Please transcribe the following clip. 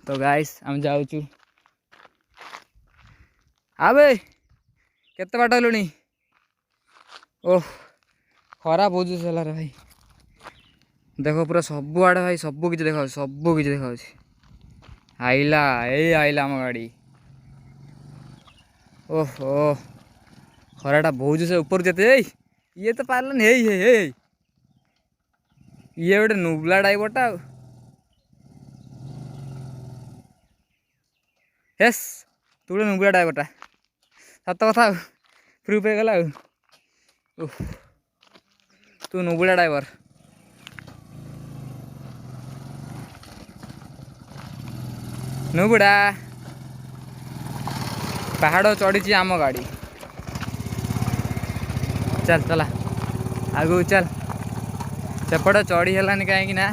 तो गाइस आम जाऊँ आबे केते बाट लुणी ओह खरा बहुत जोश है भाई देख पूरा सब आड़े भाई सब किसी देखा सब किसी देखा आइला आइला आम गाड़ी ओहो खराटा बहुत जोश ऊपर जेते ये तो पार्लन हे ये गोटे नुबला ड्राइवरटा हेस तू गोटे नुबला ड्राइवरटा सत कथा प्रूफ हो गला तू नुबला ड्राइवर नुबड़ा पहाड़ चढ़ी आम गाड़ी चल चला आगू चल सेपट चढ़ी है कहीं ना